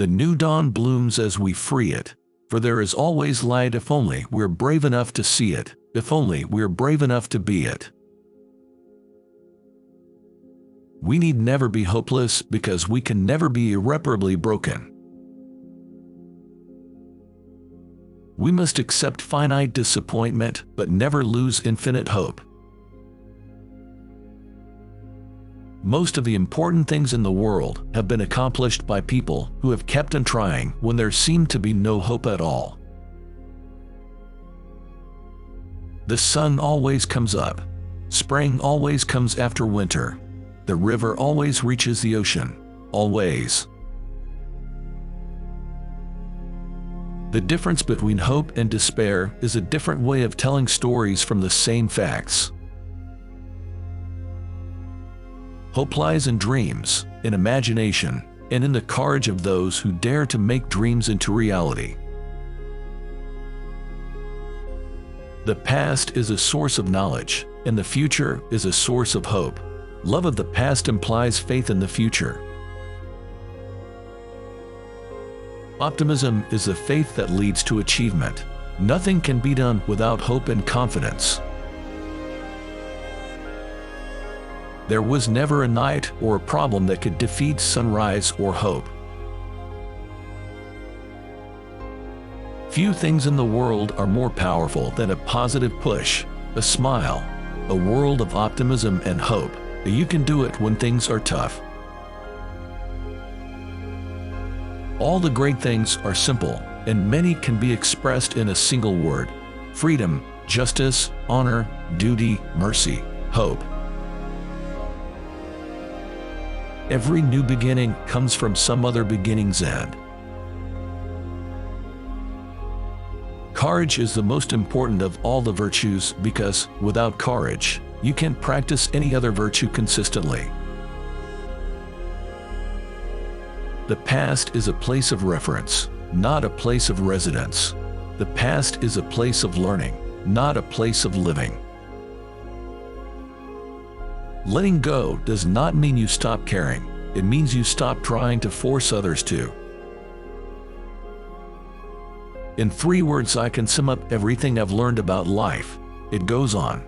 The new dawn blooms as we free it. For there is always light if only we're brave enough to see it, if only we're brave enough to be it. We need never be hopeless because we can never be irreparably broken. We must accept finite disappointment but never lose infinite hope. Most of the important things in the world have been accomplished by people who have kept on trying when there seemed to be no hope at all. The sun always comes up. Spring always comes after winter. The river always reaches the ocean. Always. The difference between hope and despair is a different way of telling stories from the same facts. Hope lies in dreams, in imagination, and in the courage of those who dare to make dreams into reality. The past is a source of knowledge, and the future is a source of hope. Love of the past implies faith in the future. Optimism is the faith that leads to achievement. Nothing can be done without hope and confidence. There was never a night or a problem that could defeat sunrise or hope. Few things in the world are more powerful than a positive push, a smile, a world of optimism and hope. You can do it when things are tough. All the great things are simple, and many can be expressed in a single word: freedom, justice, honor, duty, mercy, hope. Every new beginning comes from some other beginning's end. Courage is the most important of all the virtues because, without courage, you can't practice any other virtue consistently. The past is a place of reference, not a place of residence. The past is a place of learning, not a place of living. Letting go does not mean you stop caring. It means you stop trying to force others to. In 3 words I can sum up everything I've learned about life. It goes on.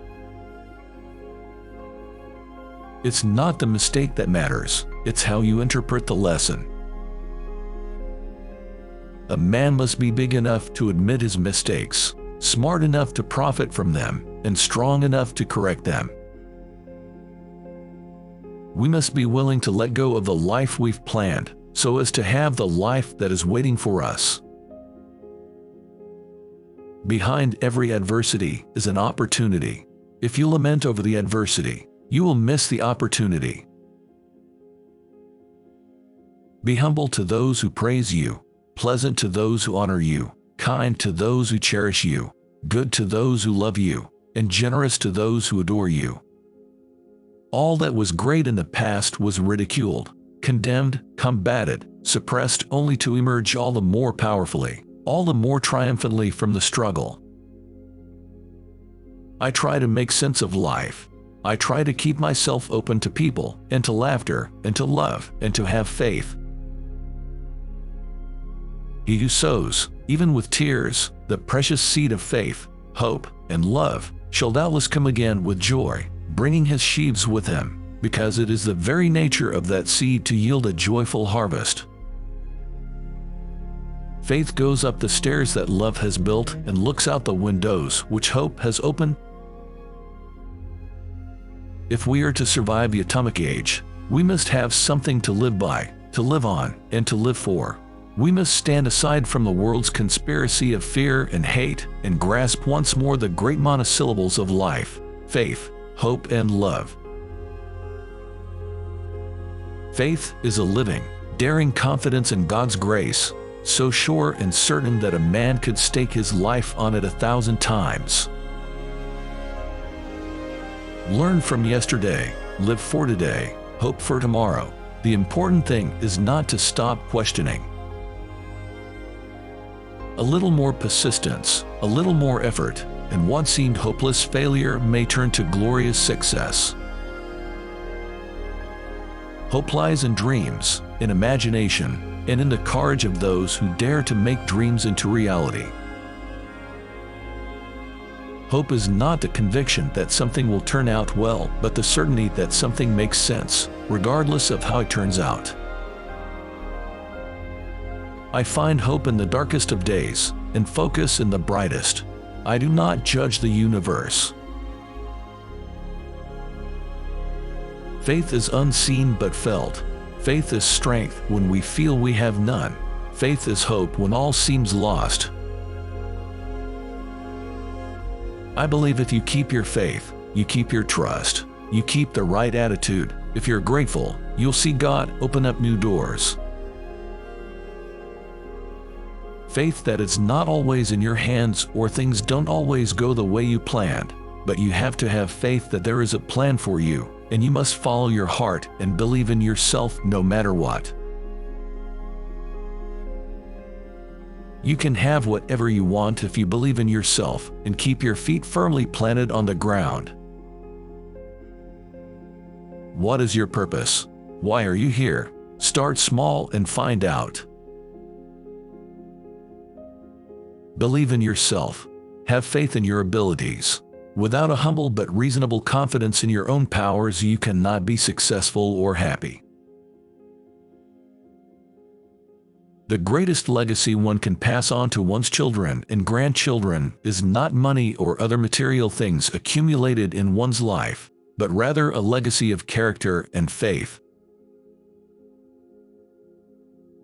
It's not the mistake that matters, it's how you interpret the lesson. A man must be big enough to admit his mistakes, smart enough to profit from them, and strong enough to correct them. We must be willing to let go of the life we've planned, so as to have the life that is waiting for us. Behind every adversity is an opportunity. If you lament over the adversity, you will miss the opportunity. Be humble to those who praise you, pleasant to those who honor you, kind to those who cherish you, good to those who love you, and generous to those who adore you. All that was great in the past was ridiculed, condemned, combated, suppressed only to emerge all the more powerfully, all the more triumphantly from the struggle. I try to make sense of life. I try to keep myself open to people, and to laughter, and to love, and to have faith. He who sows, even with tears, the precious seed of faith, hope, and love, shall doubtless come again with joy, bringing his sheaves with him, because it is the very nature of that seed to yield a joyful harvest. Faith goes up the stairs that love has built and looks out the windows which hope has opened. If we are to survive the atomic age, we must have something to live by, to live on, and to live for. We must stand aside from the world's conspiracy of fear and hate and grasp once more the great monosyllables of life: faith, hope, and love. Faith is a living, daring confidence in God's grace, so sure and certain that a man could stake his life on it 1,000 times. Learn from yesterday, live for today, hope for tomorrow. The important thing is not to stop questioning. A little more persistence, a little more effort, and what seemed hopeless failure may turn to glorious success. Hope lies in dreams, in imagination, and in the courage of those who dare to make dreams into reality. Hope is not the conviction that something will turn out well, but the certainty that something makes sense, regardless of how it turns out. I find hope in the darkest of days, and focus in the brightest. I do not judge the universe. Faith is unseen but felt. Faith is strength when we feel we have none. Faith is hope when all seems lost. I believe if you keep your faith, you keep your trust, you keep the right attitude, if you're grateful, you'll see God open up new doors. Faith that it's not always in your hands or things don't always go the way you planned, but you have to have faith that there is a plan for you, and you must follow your heart and believe in yourself no matter what. You can have whatever you want if you believe in yourself and keep your feet firmly planted on the ground. What is your purpose? Why are you here? Start small and find out. Believe in yourself. Have faith in your abilities. Without a humble but reasonable confidence in your own powers, you cannot be successful or happy. The greatest legacy one can pass on to one's children and grandchildren is not money or other material things accumulated in one's life, but rather a legacy of character and faith.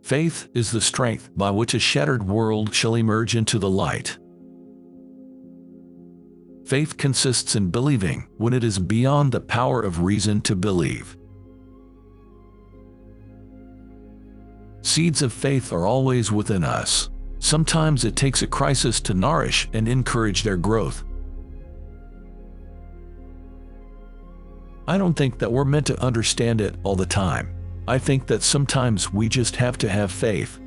Faith is the strength by which a shattered world shall emerge into the light. Faith consists in believing when it is beyond the power of reason to believe. Seeds of faith are always within us. Sometimes it takes a crisis to nourish and encourage their growth. I don't think that we're meant to understand it all the time. I think that sometimes we just have to have faith,